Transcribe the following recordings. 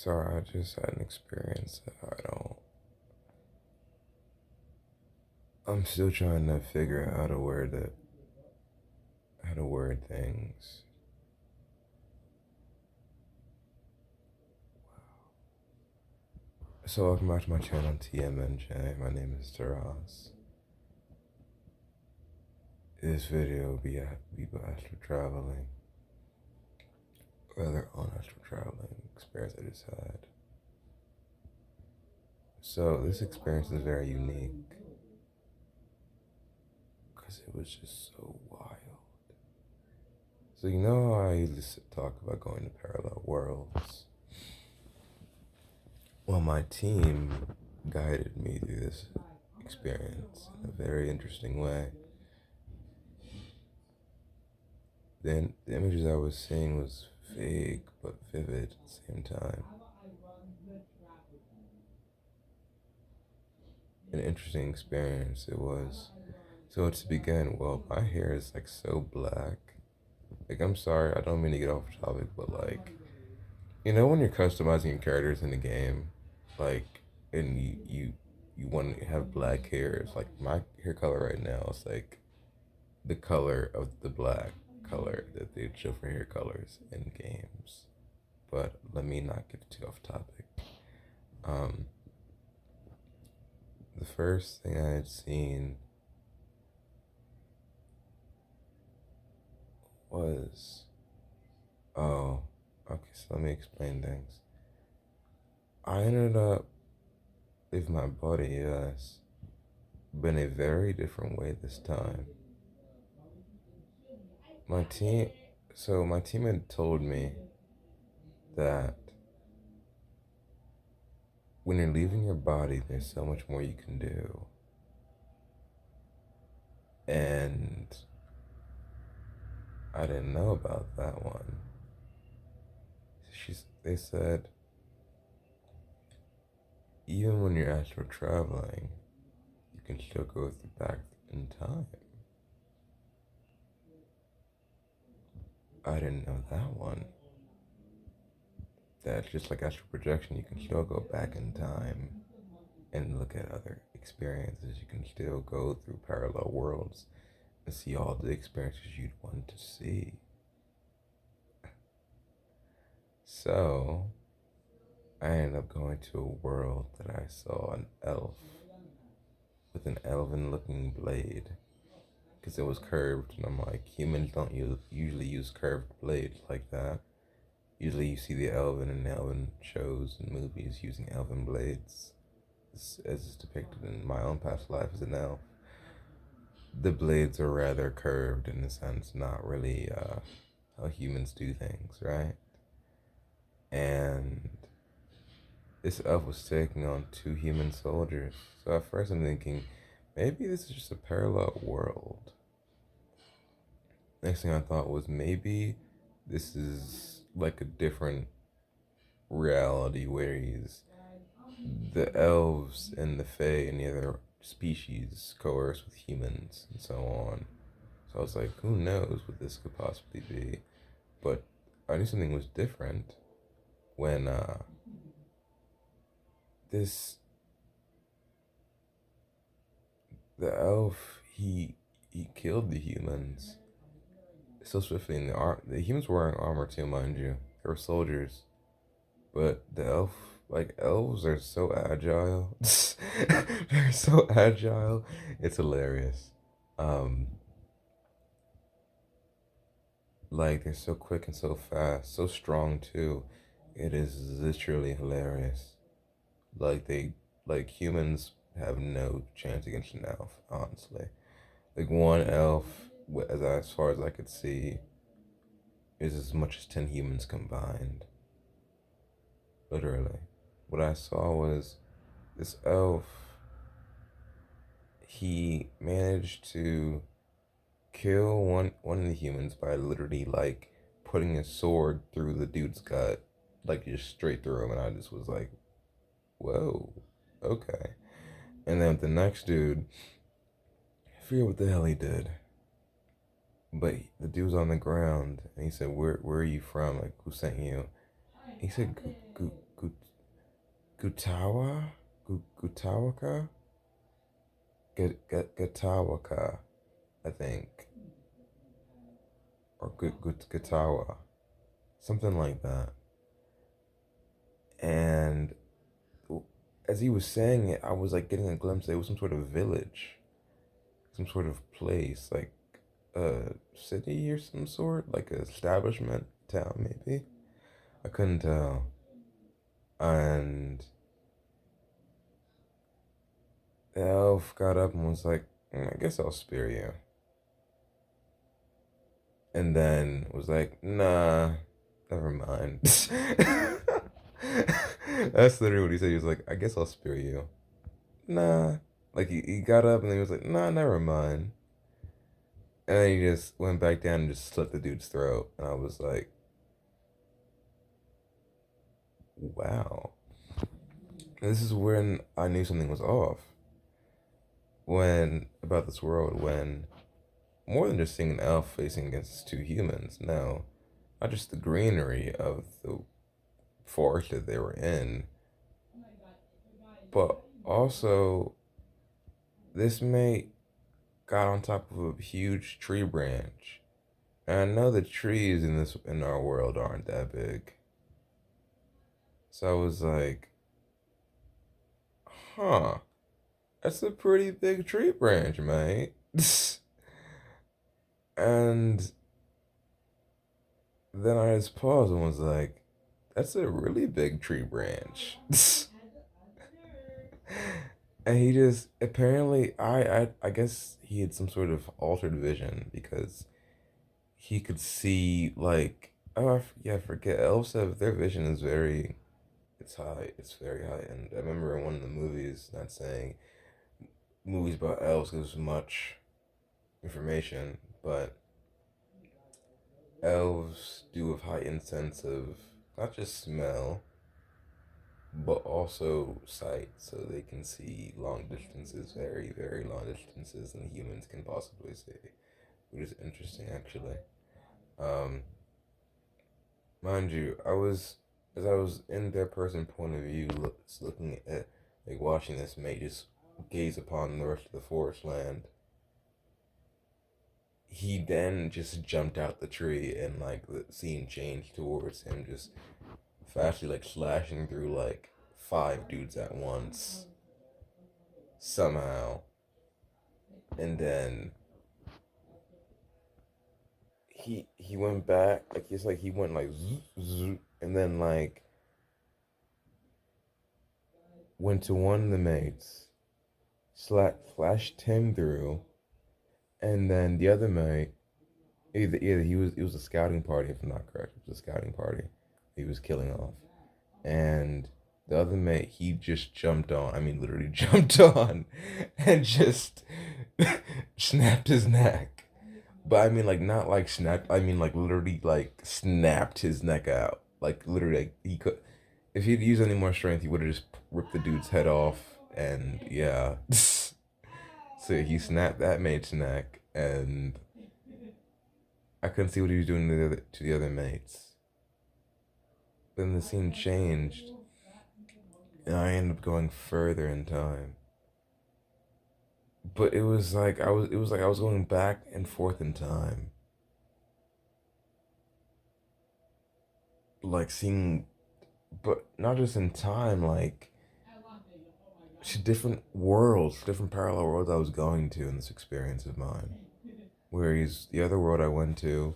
Sorry, I just had an experience that I'm still trying to figure out how to word things. So welcome back to my channel TMNJ. My name is Taras. This video will be about astral traveling, rather on astral traveling experience I just had. So this experience is very unique because it was just so wild. So you know how I used to talk about going to parallel worlds? Well, my team guided me through this experience in a very interesting way. Then the images I was seeing was vague but vivid at the same time. An interesting experience it was. So to begin, well, my hair is like so black. Like, I'm sorry, I don't mean to get off topic, but like, you know when you're customizing your characters in the game, like, and you want to have black hair. It's like my hair color right now is like the color of the black color that they show for hair colors in games. But let me not get too off topic. Um, the first thing I had seen was, oh, okay, so let me explain things. I ended up with my body, yes, but in a very different way this time. My team, my team had told me that when you're leaving your body, there's so much more you can do. And I didn't know about that one. They said, even when you're astral traveling, you can still go back in time. I didn't know that one. That just like astral projection, you can still go back in time and look at other experiences. You can still go through parallel worlds and see all the experiences you'd want to see. So, I ended up going to a world that I saw an elf with an elven looking blade because it was curved. And I'm like, humans don't usually use curved blades like that. Usually you see the elven in elven shows and movies using elven blades, as is depicted in my own past life as an elf. The blades are rather curved in a sense, not really how humans do things, right? And this elf was taking on two human soldiers. So at first I'm thinking, maybe this is just a parallel world. Next thing I thought was maybe this is like a different reality where the elves and the fae and the other species coerce with humans and so on. So I was like, who knows what this could possibly be? But I knew something was different when this the elf he killed the humans so swiftly. In the humans were wearing armor too, mind you. They were soldiers, but the elf, like elves, are so agile. They're so agile. It's hilarious. Um, like they're so quick and so fast, so strong too. It is literally hilarious. Like like humans have no chance against an elf, honestly. Like one elf, as far as I could see, is as much as 10 humans combined. Literally. What I saw was this elf, he managed to kill one of the humans by literally like putting his sword through the dude's gut, like just straight through him, and I just was like, whoa, okay. And then with the next dude, I forget what the hell he did. But the dude was on the ground, and he said, "Where are you from? Like, who sent you?" He said, Gutawa, Gutawaka, Gutawaka, I think, or Gutawa, something like that. And as he was saying it, I was like getting a glimpse. It was some sort of village, some sort of place, like a city or some sort, like an establishment, town maybe. I couldn't tell. And the elf got up and was like, I guess I'll spare you. And then was like, nah, never mind. That's literally what he said. He was like, I guess I'll spare you. Nah. Like he got up and he was like, nah, never mind. And then he just went back down and just slit the dude's throat. And I was like, wow. And this is when I knew something was off. When, about this world, when more than just seeing an elf facing against two humans, no. Not just the greenery of the forest that they were in, but also this mate got on top of a huge tree branch. And I know the trees in our world aren't that big. So I was like, huh, that's a pretty big tree branch, mate. And then I just paused and was like, that's a really big tree branch. And he just apparently I guess he had some sort of altered vision because he could see like yeah, I forget, elves have their vision is very, it's high, it's very high. And I remember in one of the movies, not saying movies about elves gives much information, but elves do have heightened sense of not just smell but also sight, so they can see long distances, very, very long distances than humans can possibly see, which is interesting actually. Um, Mind you, as I was in their person point of view, looking at, like watching this mate just gaze upon the rest of the forest land, he then just jumped out the tree and like the scene changed towards him just fastly like slashing through like five dudes at once somehow. And then he went back, like he's like he went like zoop, zoop, and then like went to one of the mates, flashed him through, and then the other mate, either he was, it was a scouting party if I'm not correct, it was a scouting party he was killing off, and the other mate, he just jumped on, I mean literally jumped on and just snapped his neck. But I mean, like, not like snapped. I mean, like, literally, like, snapped his neck out. Like, literally, like, he could. If he'd used any more strength, he would have just ripped the dude's head off. And yeah. So he snapped that mate's neck. And I couldn't see what he was doing to the other mates. Then the scene changed. And I ended up going further in time. But it was like I was going back and forth in time. Like, seeing, but not just in time, like to different worlds, different parallel worlds I was going to in this experience of mine. Whereas the other world I went to,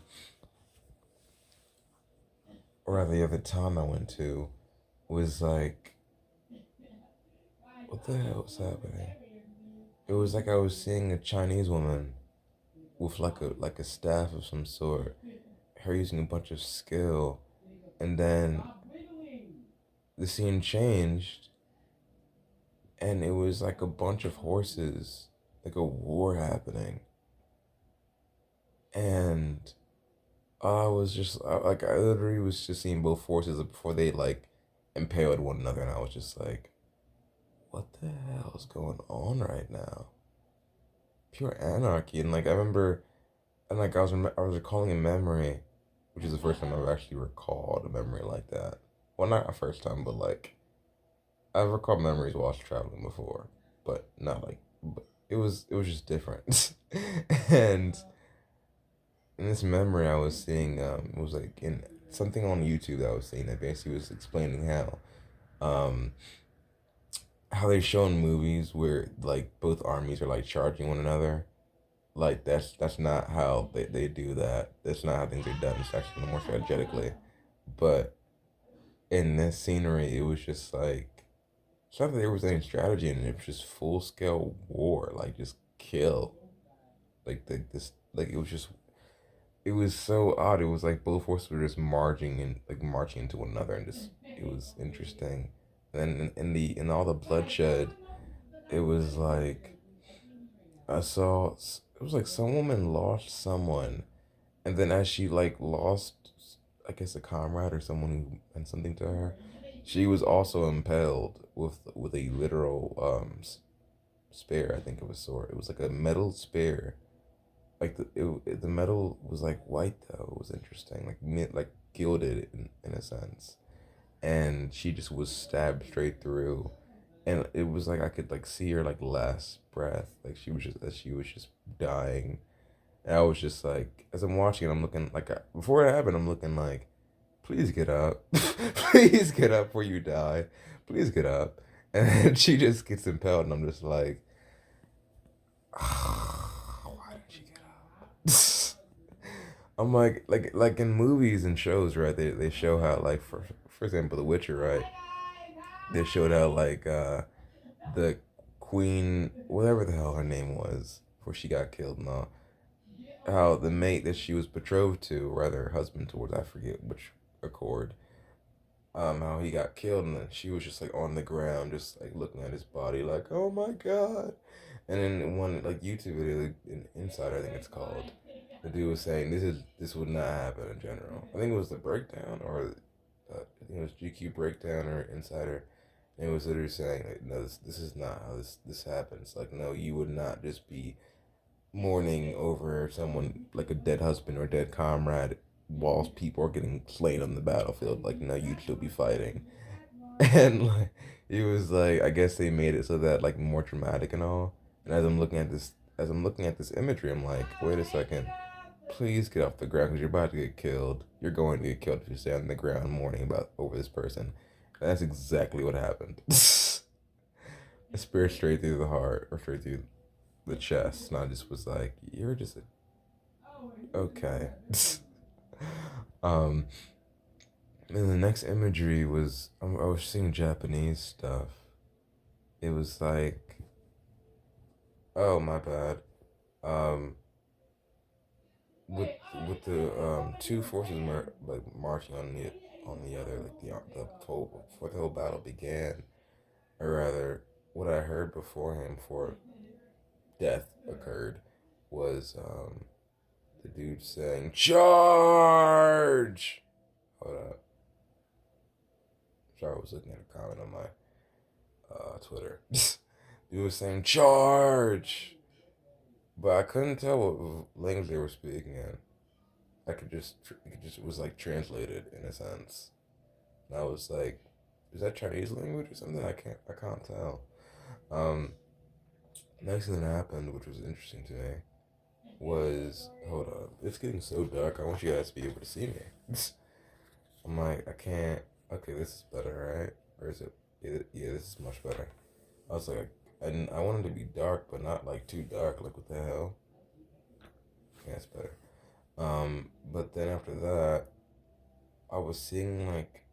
or rather the other time I went to, was like, what the hell was happening? It was like I was seeing a Chinese woman with like a staff of some sort, her using a bunch of skill, and then the scene changed, and it was like a bunch of horses, like a war happening, and I was just like I literally was just seeing both forces before they like impaled one another, and I was just like, "What the hell is going on right now?" Pure anarchy, and like I remember, and like I was recalling a memory, which is the first time I've actually recalled a memory like that. well, not a first time, but like I recall memories whilst traveling before, but not like, but it was just different. And in this memory, I was seeing it was like in something on YouTube that I was seeing that basically was explaining um how they show in movies where like both armies are like charging one another. Like that's not how they do that. That's not how things are done. It's actually more strategically. But in this scenery, it was just like it's not that there was any strategy in it. It was just full scale war. Like just kill. This like it was just it was so odd. It was like both forces were just marching into one another, and just it was interesting. And then in all the bloodshed, it was like I saw it was like some woman lost someone, and then as she like lost, I guess a comrade or someone who meant something to her, she was also impaled with a literal spear. I think it was sword. It was like a metal spear. Like the metal was like white though. It was interesting, like like gilded in a sense. And she just was stabbed straight through, and it was like I could like see her like last breath, like she was just dying. And I was just like, as I'm watching it, I'm looking like before it happened, I'm looking like, please get up, please get up before you die, please get up. And then she just gets impaled, and I'm just like, why did she get up? I'm like in movies and shows, right? They show how like for example, The Witcher, right? They showed how like the queen, whatever the hell her name was, before she got killed and all, how the mate that she was betrothed to, or rather her husband towards, I forget which accord, how he got killed, and then she was just like on the ground, just like looking at his body, like, oh my god. And then one like YouTube video, like, Insider, I think it's called, the dude was saying this would not happen in general. I think it was the breakdown, or I think it was GQ breakdown or Insider. And it was literally saying like, no, this is not how this happens. Like, no, you would not just be mourning over someone like a dead husband or dead comrade whilst people are getting slain on the battlefield. Like, no, you'd still be fighting. And like it was like I guess they made it so that like more dramatic and all. And as I'm looking at this imagery, I'm like, wait a second, please get off the ground because you're about to get killed. You're going to get killed if you stay on the ground mourning about over this person. And that's exactly what happened. A spear straight through the heart or straight through the chest. And I just was like, you're just okay. um, and the next imagery was I was seeing Japanese stuff. It was like, oh my bad. Um, with with the two forces like marching on the other, like the whole before the whole battle began, or rather, what I heard beforehand before death occurred was the dude saying charge. Hold up, sorry, I was looking at a comment on my Twitter. Dude was saying charge, but I couldn't tell what language they were speaking in. It was like translated in a sense. And I was like, is that Chinese language or something? I can't tell. Um, Next thing that happened, which was interesting to me, was hold up, it's getting so dark. I want you guys to be able to see me. I'm like, I can't. Okay, this is better, right? Or is it? Yeah, this is much better. I was like, I wanted to be dark, but not like too dark. Like what the hell? Yeah, it's better. But then after that, I was seeing like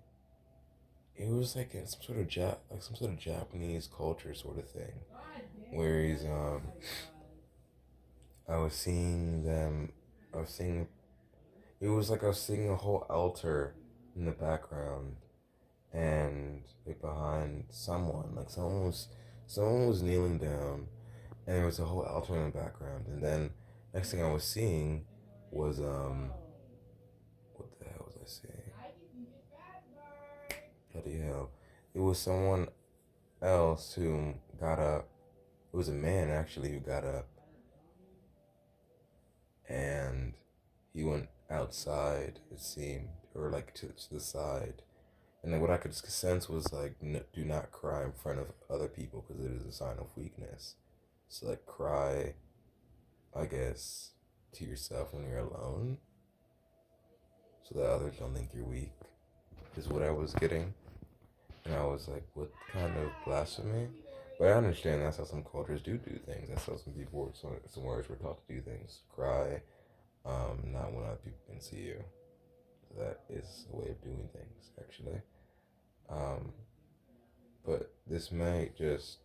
it was like in some sort of Japanese culture sort of thing, where I was seeing them, I was seeing it was like I was seeing a whole altar in the background, and like behind someone, like someone was kneeling down, and there was a whole altar in the background, and then next thing I was seeing was what the hell was I seeing? Bloody hell. It was someone else who got up. It was a man actually who got up, and he went outside, it seemed, or like to the side, And then what I could sense was like, do not cry in front of other people because it is a sign of weakness. So like, cry, I guess, to yourself when you're alone, so that others don't think you're weak. Is what I was getting, and I was like, what kind of blasphemy? But I understand that's how some cultures do things. That's how some people, some words were taught to do things. Cry, not when other people can see you. That is a way of doing things, actually. Um, but this might just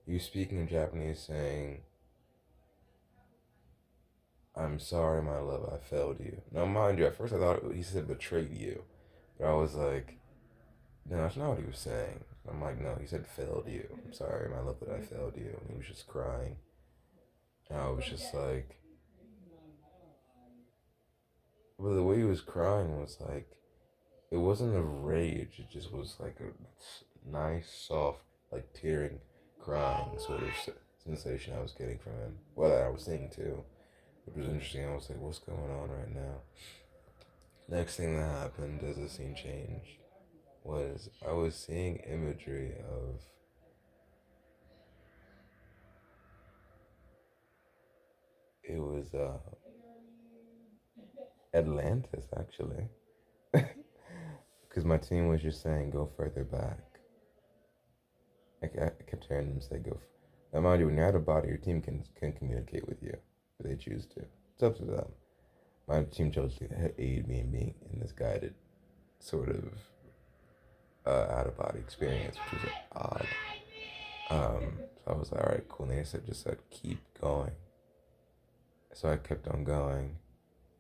you speaking in Japanese saying, "I'm sorry, my love, I failed you." Now, mind you, at first I thought he said betrayed you, but I was like, no, that's not what he was saying. I'm like, no, he said failed you. I'm sorry, my love, that I failed you. And he was just crying, and I was just like, well, the way he was crying was like, it wasn't a rage. It just was like a nice, soft, like tearing, crying sort of sensation I was getting from him. Well, I was seeing too, which was interesting. I was like, what's going on right now? Next thing that happened as the scene changed was I was seeing imagery of it was Atlantis actually, because my team was just saying go further back. I kept hearing them say go. Now, mind you, when you're out of body, your team can communicate with you if they choose to. It's up to them. My team chose to aid me in being in this guided sort of out of body experience, which was odd. So I was like, all right, cool. And they just said keep going. So I kept on going,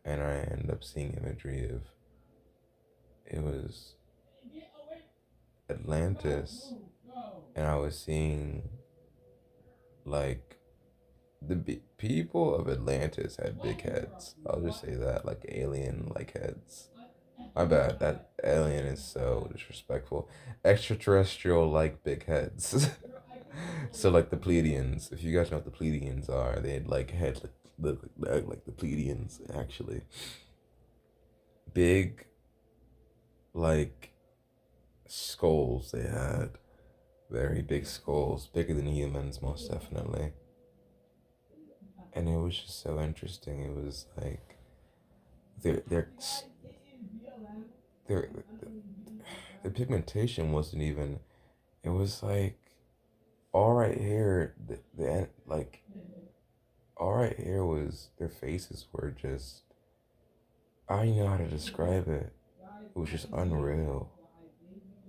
and I ended up seeing imagery of it was Atlantis, and I was seeing like people of Atlantis had big heads. I'll just say that, like alien like heads. My bad. That alien is so disrespectful. Extraterrestrial like big heads. So like the Pleiadians. If you guys know what the Pleiadians are, they had like heads like the Pleiadians actually. Big like skulls they had. Very big skulls, bigger than humans most definitely. And it was just so interesting. It was like their their the pigmentation wasn't even. It was like all right here. The like all right here was their faces were just. I don't know how to describe it. It was just unreal.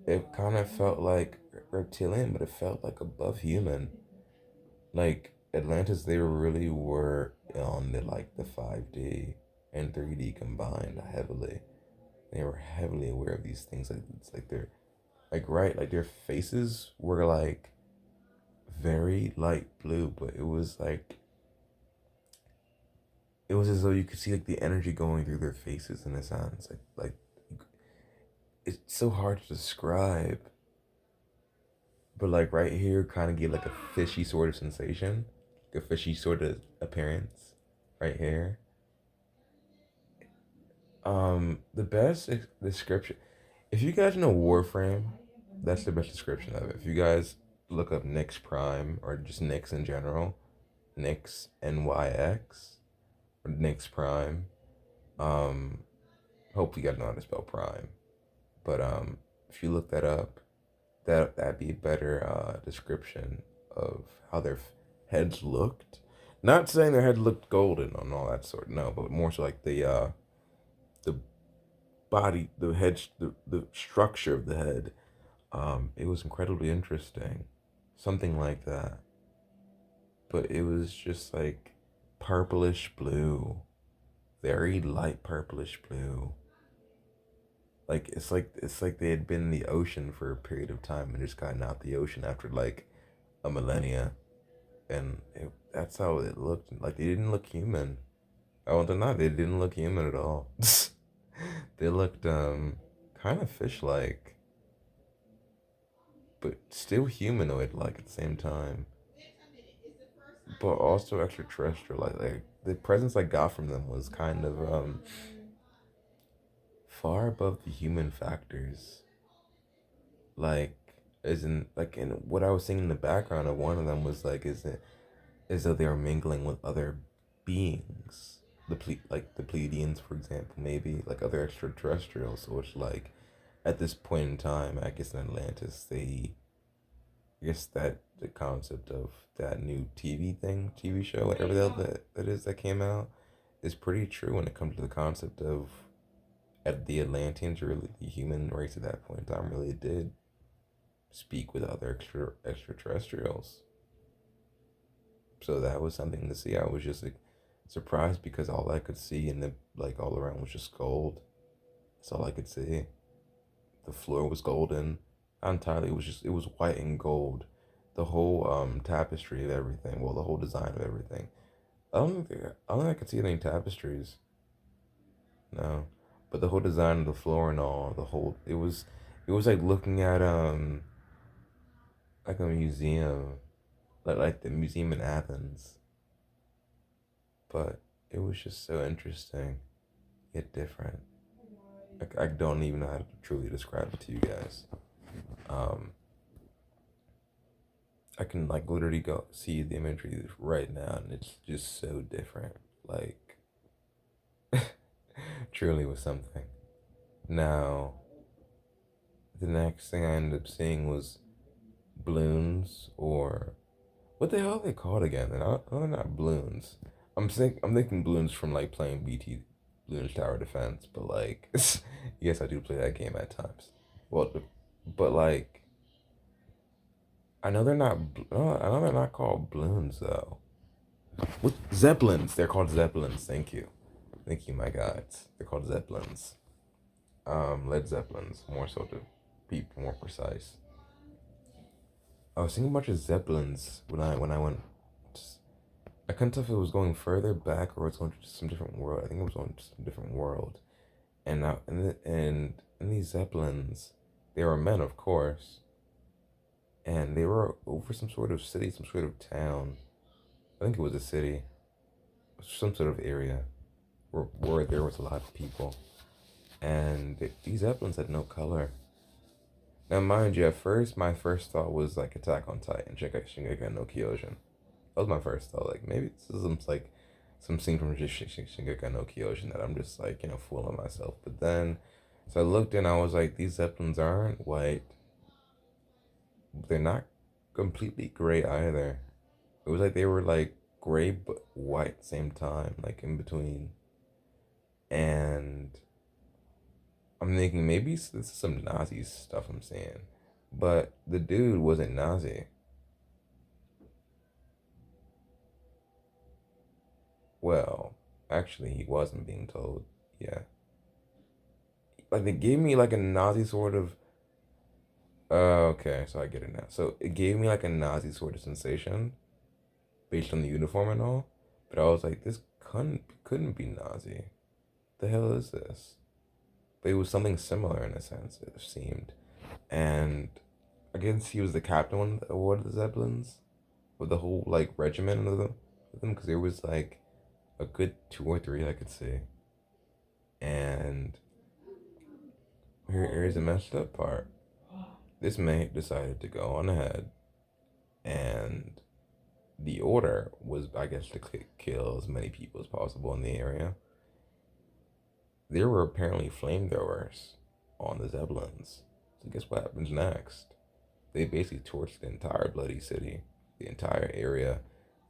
It kind of felt like reptilian, but it felt like above human. Like Atlantis, they really were on the 5D and 3D combined heavily. They were heavily aware of these things. Like it's like they're like right, like their faces were like very light blue, but it was as though you could see like the energy going through their faces in a sense. Like it's so hard to describe, but like right here kind of gave like a fishy sort of sensation, like a fishy sort of appearance right here. The best description, if you guys know Warframe, that's the best description of it. If you guys look up Nyx Prime or just Nyx in general, Nyx NYX or Nyx Prime, um, hopefully you guys know how to spell Prime. But if you look that up, that'd be a better description of how their heads looked. Not saying their head looked golden and all that sort. No, but more so like the body, the head, the structure of the head. It was incredibly interesting, something like that. But it was just like purplish blue, very light purplish blue. Like it's like they had been in the ocean for a period of time and just gotten out the ocean after like a millennia, and that's how it looked. Like they didn't look human. I want to not. They didn't look human at all. They looked kind of fish like, but still humanoid like at the same time. But also extraterrestrial. Like the presence I got from them was kind of far above the human factors. like isn't like in what I was seeing in the background of one of them was like isn't as though they were mingling with other beings. Like the Pleiadians, for example, maybe like other extraterrestrials. So it's like at this point in time, I guess in Atlantis, I guess that the concept of that new TV show, whatever the hell that is that came out, is pretty true when it comes to the concept of at the Atlanteans, really the human race at that point in time really did speak with other extraterrestrials. So that was something to see. I was just like surprised because all I could see in the like all around was just gold. That's all I could see. The floor was golden. Not entirely, it was white and gold. The whole tapestry of everything. Well, the whole design of everything. I don't think I could see any tapestries. No, but the whole design of the floor and all the whole it was like looking at like a museum, like the museum in Athens. But it was just so interesting yet different. I don't even know how to truly describe it to you guys. Um, I can like literally go see the imagery right now, and it's just so different. Like, truly was something. Now, the next thing I ended up seeing was balloons, or what the hell are they called again? They're not balloons. I'm thinking balloons from like playing BT Balloons Tower Defense, but like, yes, I do play that game at times. Well, but like, I know they're not. I know they're not called balloons though. What Zeppelins? They're called Zeppelins. Thank you, my guys. They're called Zeppelins. Led Zeppelins, more so to be more precise. I was thinking about just Zeppelins when I went. I couldn't tell if it was going further back or it's going to some different world. I think it was going to some different world. And in these Zeppelins, they were men, of course, and they were over some sort of city, some sort of town. I think it was a city, some sort of area where there was a lot of people, and these Zeppelins had no color. Now, mind you, at first, my first thought was like Attack on Titan, Shingeki no Kyojin. That was my first thought. Like maybe this is like some scene from just Shingeki no Kyojin that I'm just like fooling myself. But then, so I looked and I was like, these Zeppelins aren't white. They're not completely gray either. It was like they were like gray but white at the same time, like in between. And I'm thinking maybe this is some Nazi stuff I'm seeing. But the dude wasn't Nazi. Well, actually, he wasn't being told. Yeah. Like they gave me like a Nazi sort of. Okay, so I get it now. So it gave me like a Nazi sort of sensation based on the uniform and all. But I was like, this couldn't be Nazi. The hell is this? But it was something similar in a sense. It seemed, and I guess he was the captain of one of the Zeppelins with the whole like regiment of them because there was like a good two or three I could see. And here's the messed up part. This mate decided to go on ahead, and the order was, I guess, to kill as many people as possible in the area. There were apparently flamethrowers on the Zeppelins. So guess what happens next? They basically torched the entire bloody city, the entire area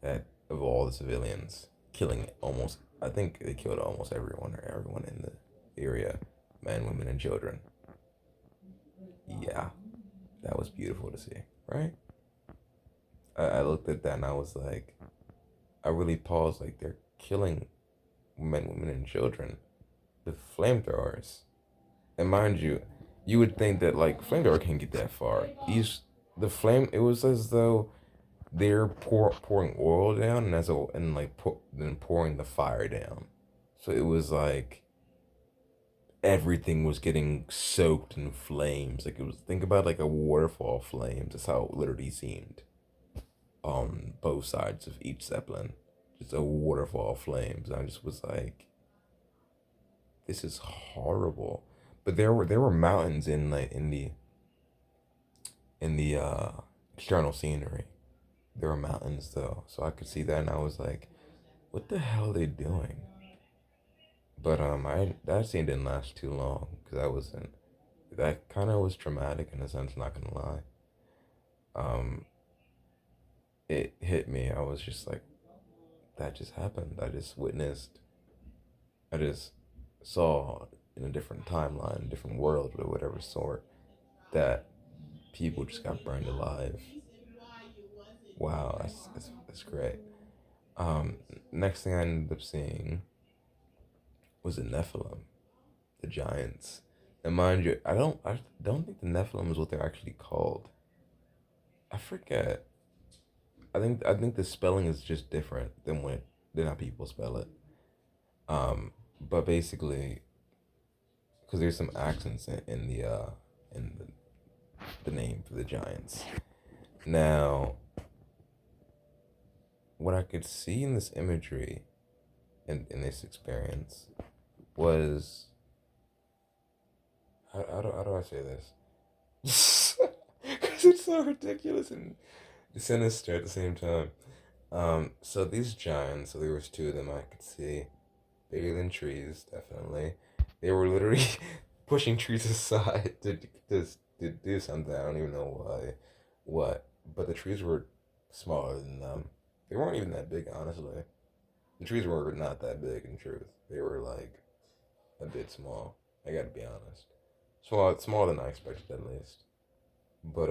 that of all the civilians, killing almost. I think they killed almost everyone in the area, men, women, and children. Yeah, that was beautiful to see, right? I looked at that and I was like, I really paused. Like they're killing men, women, and children with flamethrowers. And mind you, you would think that like flamethrower can't get that far. The flame. It was as though they're pouring oil down and then pouring the fire down. So it was like everything was getting soaked in flames. Like it was think about like a waterfall of flames. That's how it literally seemed on both sides of each zeppelin. Just a waterfall of flames. I just was like, this is horrible. But there were mountains in the in the external scenery. There were mountains though, so I could see that, and I was like, "What the hell are they doing?" But I that scene didn't last too long because I wasn't. That kind of was traumatic in a sense. Not gonna lie. Um, it hit me. I was just like, that just happened. I just witnessed. I just saw in a different timeline, different world, or whatever sort, that people just got burned alive. Wow, that's great. Um, Next thing I ended up seeing was the Nephilim, the giants. And mind you, I don't think the Nephilim is what they're actually called. I forget. I think the spelling is just different than how people spell it. But basically, because there's some accents in the name for the giants. Now, what I could see in this imagery in this experience was how do I say this? Because it's so ridiculous and sinister at the same time. So these giants, so there was two of them I could see, bigger than trees, definitely. They were literally pushing trees aside to, to do something. I don't even know why, what. But the trees were smaller than them. They weren't even that big, honestly. The trees were not that big, in truth. They were like a bit small. I gotta be honest. Smaller than I expected, at least. But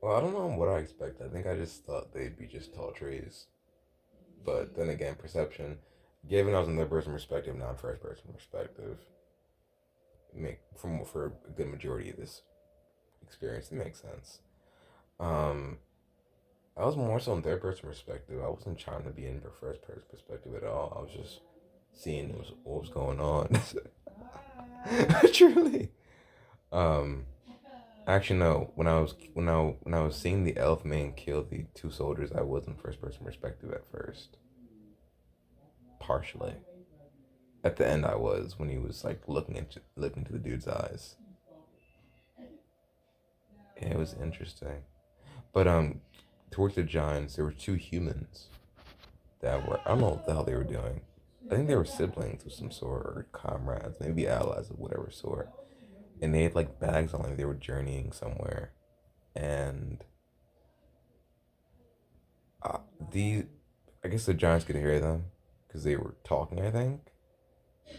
well, I don't know what I expected. I think I just thought they'd be just tall trees. But then again, perception, given I was in third person perspective, not first person perspective, make from for a good majority of this experience, it makes sense. Um, I was more so in third person perspective. I wasn't trying to be in first person perspective at all. I was just seeing what was going on. Truly. Um, Actually, no. When I was seeing the elf man kill the two soldiers, I was in first person perspective at first, partially. At the end, I was when he was like looking into the dude's eyes. Yeah, it was interesting. But towards the giants, there were two humans that were I don't know what the hell they were doing. I think they were siblings of some sort or comrades, maybe allies of whatever sort. And they had like bags on, like they were journeying somewhere. And uh, these, I guess the giants could hear them because they were talking, I think.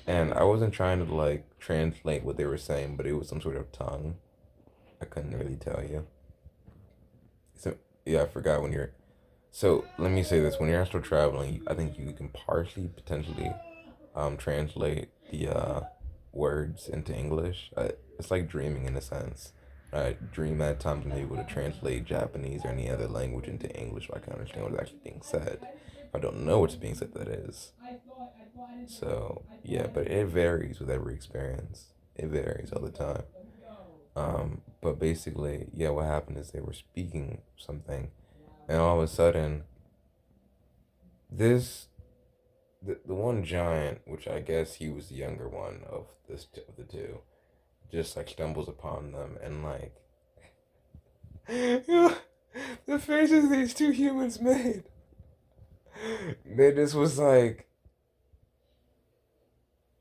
And I wasn't trying to like translate what they were saying, but it was some sort of tongue. I couldn't really tell you. So yeah, I forgot when you're. So let me say this: when you're astral traveling, I think you can partially potentially translate the words into English. It's like dreaming in a sense. I dream at times I'm able to translate Japanese or any other language into English so I can understand what's actually being said. If I don't know what's being said, that is. So yeah, but it varies with every experience. It varies all the time. But basically, yeah, what happened is they were speaking something, and all of a sudden, this the one giant, which I guess he was the younger one of the two, just like stumbles upon them and like the faces these two humans made. They just was like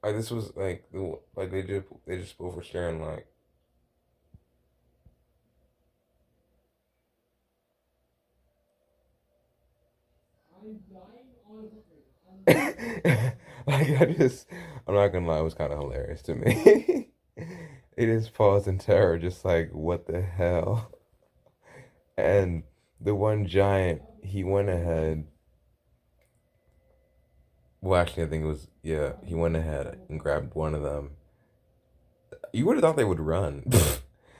this was like like they just both were staring like like I'm not gonna lie, it was kind of hilarious to me. It just paused in terror, just like what the hell. And the one giant, he went ahead. Well, actually, I think it was yeah. He went ahead and grabbed one of them. You would have thought they would run.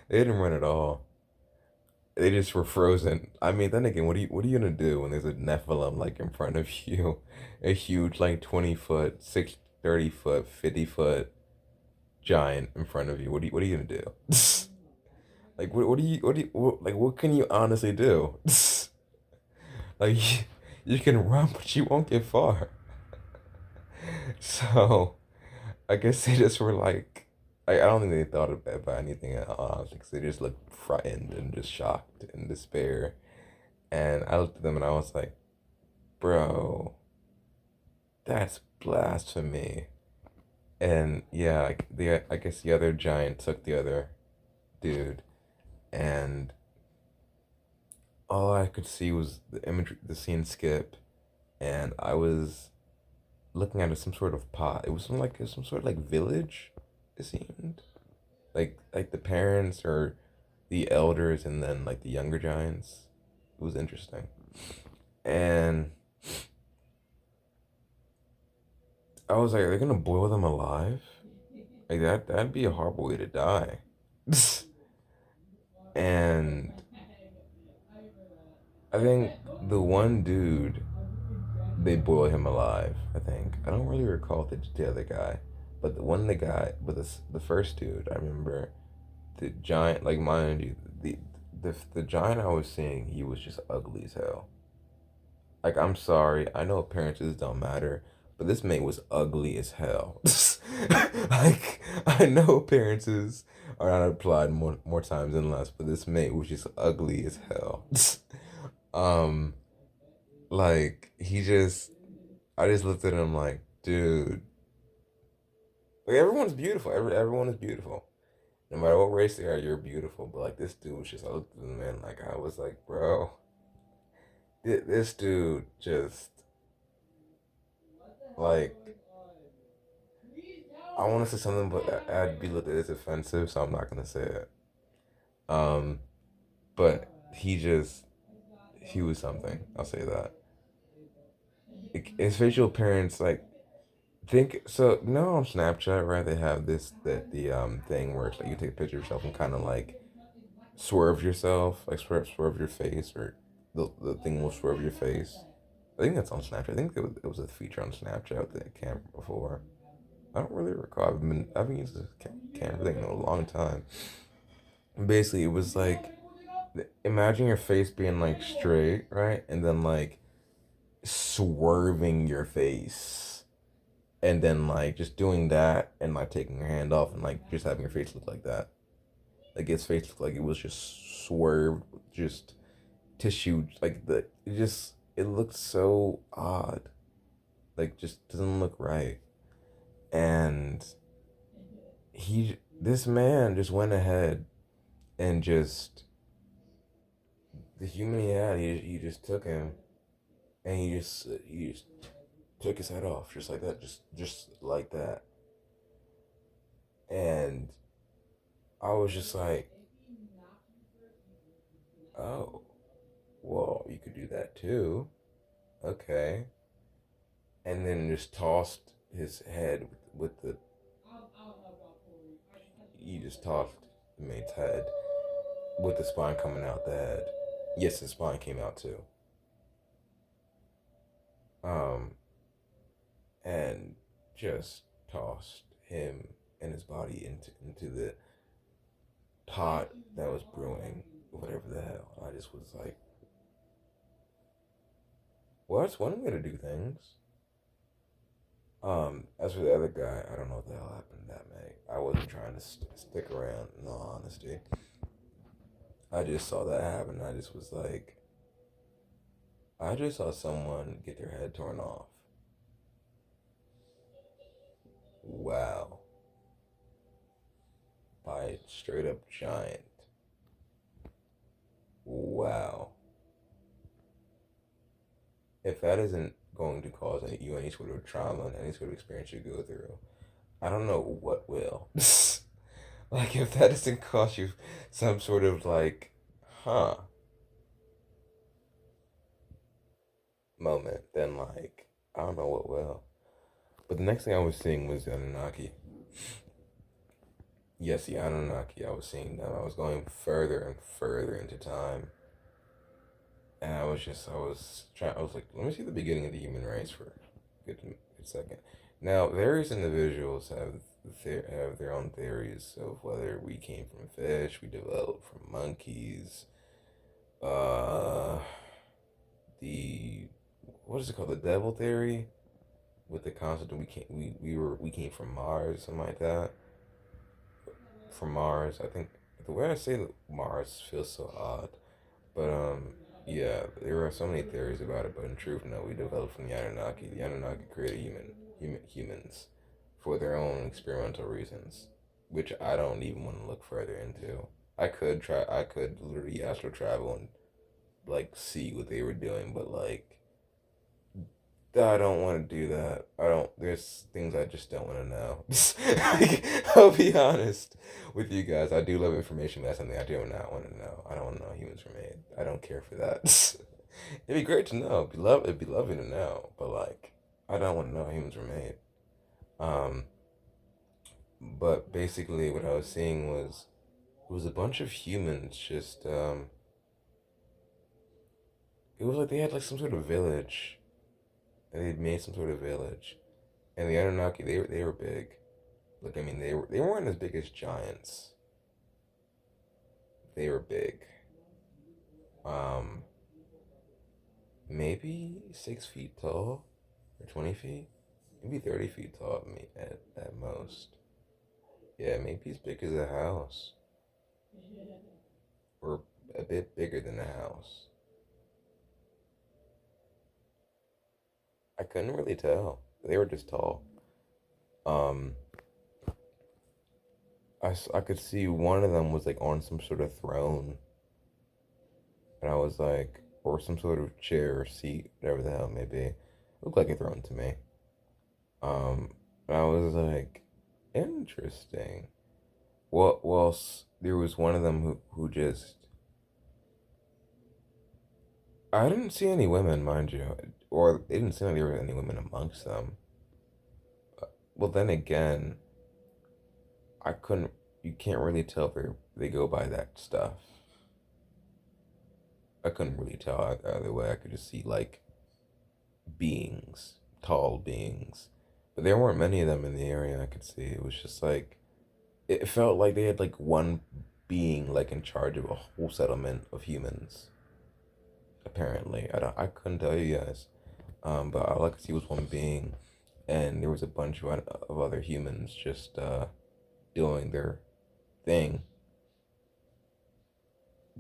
They didn't run at all. They just were frozen. I mean, then again, what are you gonna do when there's a Nephilim like in front of you, a huge like 20 foot, 30 foot, 50 foot giant in front of you? What are you gonna do? Like what can you honestly do? Like you can run, but you won't get far. So I guess they just were like. I don't think they thought about anything at all, honestly, because they just looked frightened and just shocked and despair. And I looked at them and I was like, bro, that's blasphemy. And yeah, like I guess the other giant took the other dude, and all I could see was the imagery, the scene skip, and I was looking at some sort of pot. It was some sort of like village. It seemed like the parents or the elders, and then like the younger giants. It was interesting, and I was like, "Are they gonna boil them alive? Like that'd be a horrible way to die." And I think the one dude, they boil him alive. I think I don't really recall the other guy, but the first dude, I remember the giant. Like mind you, the giant I was seeing, he was just ugly as hell. Like I'm sorry, I know appearances don't matter, but this mate was ugly as hell. Like I know appearances are not applied more times than less, but this mate was just ugly as hell. um, like I just looked at him like, dude, like everyone's beautiful. Everyone is beautiful. No matter what race they are, you're beautiful. But like this dude was just, I looked at him and like I was like, bro, this dude just like I want to say something, but I'd be looked at as offensive, so I'm not gonna say it. Um, but he was something. I'll say that. His facial appearance, like think so. No, on Snapchat, right? They have this that the thing where it's like you take a picture of yourself and kind of like swerve yourself, like swerve your face, or the thing will swerve your face. I think that's on Snapchat. I think it was a feature on Snapchat with that camera before. I don't really recall. I've been using this camera thing in a long time. Basically, it was like imagine your face being like straight, right, and then like swerving your face, and then like just doing that, and like taking your hand off, and like just having your face look like that. Like his face looked like it was just swerved, just tissue, like it looked so odd, like just doesn't look right. And this man just went ahead and just the human he had, he just took him and he just took his head off just like that, just like that. And I was just like, oh, well, you could do that too. Okay. And then just tossed his head with the he just tossed the mate's head with the spine coming out the head. Yes, the spine came out too. Um, and just tossed him and his body into the pot that was brewing, whatever the hell. I just was like, well, that's one way to do things. As for the other guy, I don't know what the hell happened to that mate. I wasn't trying to stick around, in all honesty. I just saw that happen. I just was like, I just saw someone get their head torn off. Wow. By a straight up giant. Wow. If that isn't going to cause you any sort of trauma and any sort of experience you go through, I don't know what will. Like, if that doesn't cause you some sort of like, huh, moment, then like, I don't know what will. But the next thing I was seeing was the Anunnaki. Yes, the Anunnaki. I was seeing them. I was going further and further into time. And I was like, let me see the beginning of the human race for a good second. Now, various individuals have their own theories of whether we came from fish, we developed from monkeys, uh, the what is it called, the devil theory, with the concept that we came from Mars, something like that. from Mars. I think the way I say that Mars feels so odd. But yeah, there are so many theories about it. But in truth, no, we developed from the Anunnaki. The Anunnaki created humans for their own experimental reasons, which I don't even want to look further into. I could try. I could literally astral travel and like see what they were doing, but like I don't want to do that. I don't. There's things I just don't want to know. Like, I'll be honest with you guys. I do love information, but that's something I do not want to know. I don't want to know how humans were made. I don't care for that. It'd be great to know. It'd be lovely to know. But like, I don't want to know how humans were made. Um, but basically, what I was seeing was it was a bunch of humans just. It was like they had like some sort of village. And they'd made some sort of village, and the Anunnaki they were big. Look, I mean, they weren't as big as giants. They were big. Um, maybe 6 feet tall, or 20 feet, maybe 30 feet tall at most. Yeah, maybe as big as a house, or a bit bigger than a house. I couldn't really tell. They were just tall. Um, I could see one of them was like on some sort of throne, and I was like, or some sort of chair or seat, whatever the hell it may be. Looked like a throne to me. Um, and I was like, interesting. There was one of them who just, I didn't see any women, mind you, or it didn't seem like there were any women amongst them. Well, then again, I couldn't, you can't really tell if they go by that stuff. I couldn't really tell either way. I could just see like beings, tall beings. But there weren't many of them in the area I could see. It was just like, it felt like they had like one being like in charge of a whole settlement of humans. Apparently, I couldn't tell you guys. But all I could see was one being, and there was a bunch of other humans just doing their thing,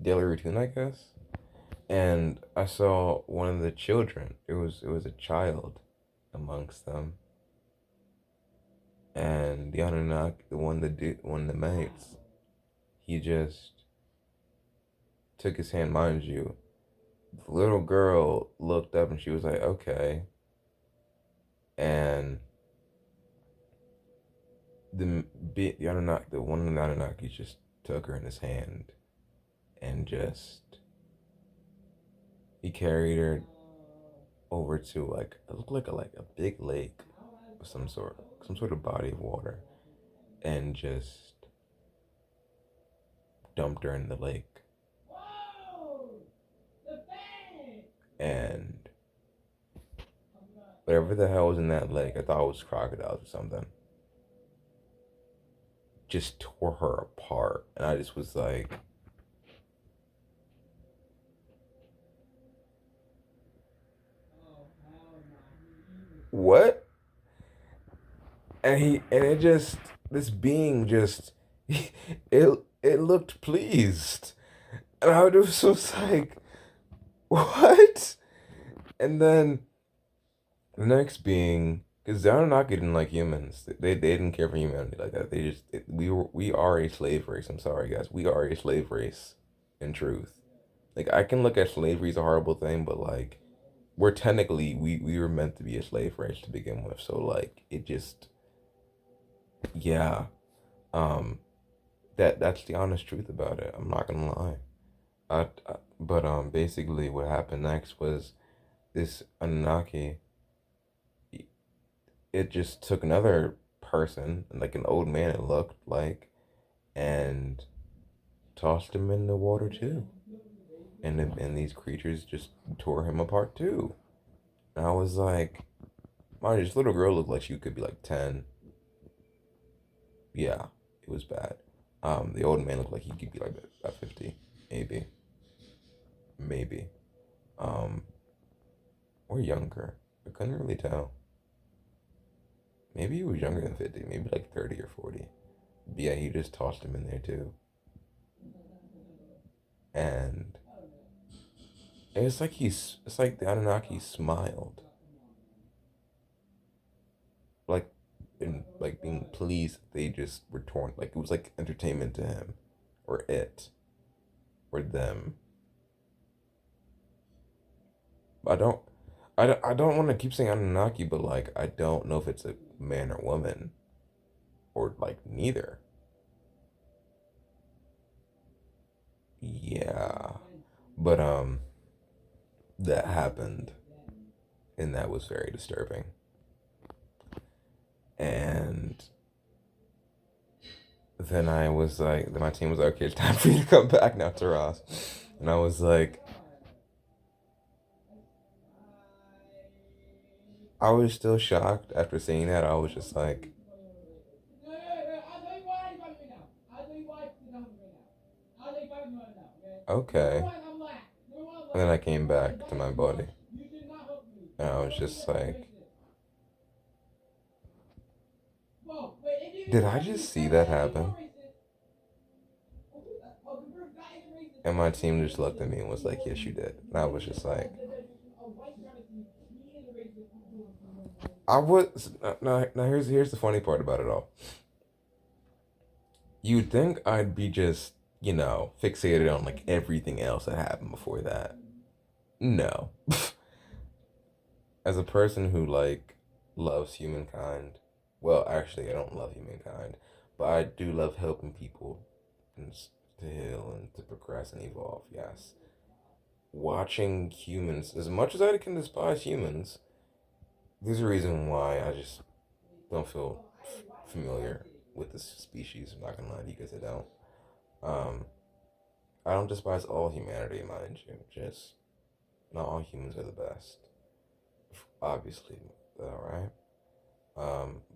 daily routine, I guess. And I saw one of the children. It was a child amongst them, and the Anunnaki, one of the mates, he just took his hand, mind you. The little girl looked up and she was like, "Okay," and the Anunnaki, the one of the Anunnaki, just took her in his hand and just he carried her over to like it looked like a big lake of some sort of body of water, and just dumped her in the lake. And whatever the hell was in that lake, I thought it was crocodiles or something, just tore her apart. And I just was like, what? And it just, this being just, it looked pleased. And I was like, what? And then the next being, because the Anunnaki didn't like humans. They didn't care for humanity like that. We are a slave race. I'm sorry, guys. We are a slave race, in truth. Like, I can look at slavery as a horrible thing, but like, we're technically, we were meant to be a slave race to begin with. So like, it just, yeah. Um, that's the honest truth about it. I'm not gonna lie. But basically, what happened next was this Anunnaki. It just took another person, like an old man, it looked like, and tossed him in the water too. And these creatures just tore him apart too. And I was like, my this little girl looked like she could be like 10. Yeah, it was bad. The old man looked like he could be like about 50, maybe, maybe, um, or younger. I couldn't really tell. Maybe he was younger than 50, maybe like 30 or 40. Yeah, he just tossed him in there too. And it's like the Anunnaki smiled. Like in like being pleased that they just were torn. Like it was like entertainment to him. Or it. Or them. I don't I don't want to keep saying Anunnaki, but like I don't know if it's a man or woman. Or like neither. Yeah. But that happened and that was very disturbing. And then I was like, my team was like, okay, it's time for you to come back now to Ross. And I was like, I was still shocked after seeing that. I was just like, okay. And then I came back to my body. And I was just like, did I just see that happen? And my team just looked at me and was like, yes, you did. And I was just like, I was. Now here's the funny part about it all. You'd think I'd be just, fixated on like everything else that happened before that. No. As a person who like loves humankind, well, actually, I don't love humankind, but I do love helping people and to heal and to progress and evolve. Yes, watching humans, as much as I can despise humans, there's a reason why I just don't feel familiar with this species. I'm not gonna lie to you guys, I don't. Um, I don't despise all humanity, mind you. Just not all humans are the best. Obviously, all right.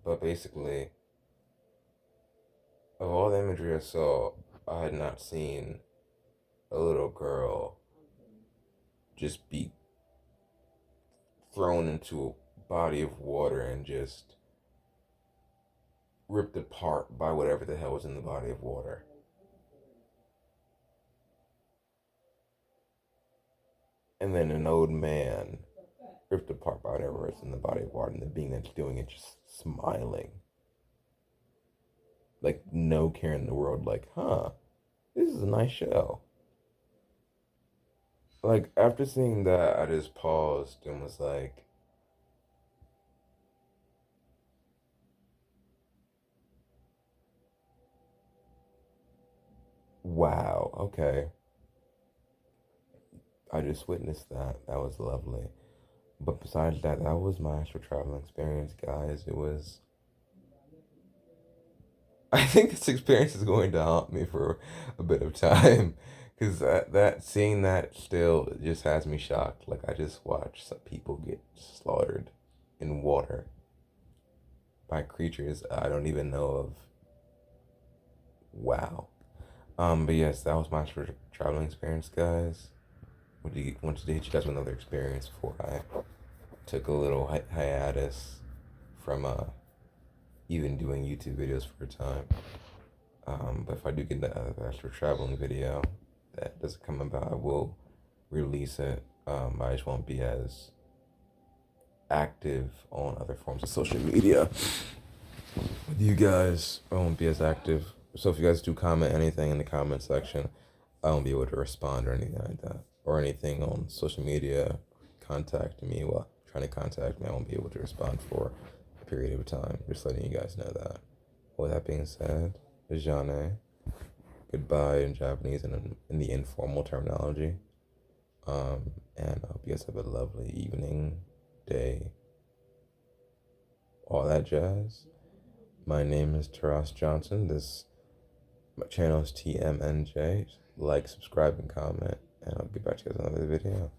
But basically, of all the imagery I saw, I had not seen a little girl just be thrown into a body of water and just ripped apart by whatever the hell was in the body of water. And then an old man ripped apart by whatever was in the body of water, and the being that's doing it just smiling. Like, no care in the world, like, huh, this is a nice show. Like, after seeing that, I just paused and was like, wow, okay. I just witnessed that. That was lovely. But besides that, that was my astral travel experience, guys. It was. I think this experience is going to haunt me for a bit of time, because that seeing that still just has me shocked. Like I just watched some people get slaughtered in water by creatures I don't even know of. Wow. But yes, that was my traveling experience, guys. Wanted to hit you guys with another experience before I took a little hiatus from even doing YouTube videos for a time. But if I do get the actual traveling video that doesn't come about, I will release it. I just won't be as active on other forms of social media with you guys. I won't be as active. So if you guys do comment anything in the comment section, I won't be able to respond or anything like that. Or anything on social media, contact me. Well, trying to contact me, I won't be able to respond for a period of time. Just letting you guys know that. With that being said, Jane, goodbye in Japanese and in the informal terminology. And I hope you guys have a lovely evening, day, all that jazz. My name is Taras Johnson. My channel is TMNJ. Like, subscribe, and comment, and I'll get back to you guys in another video.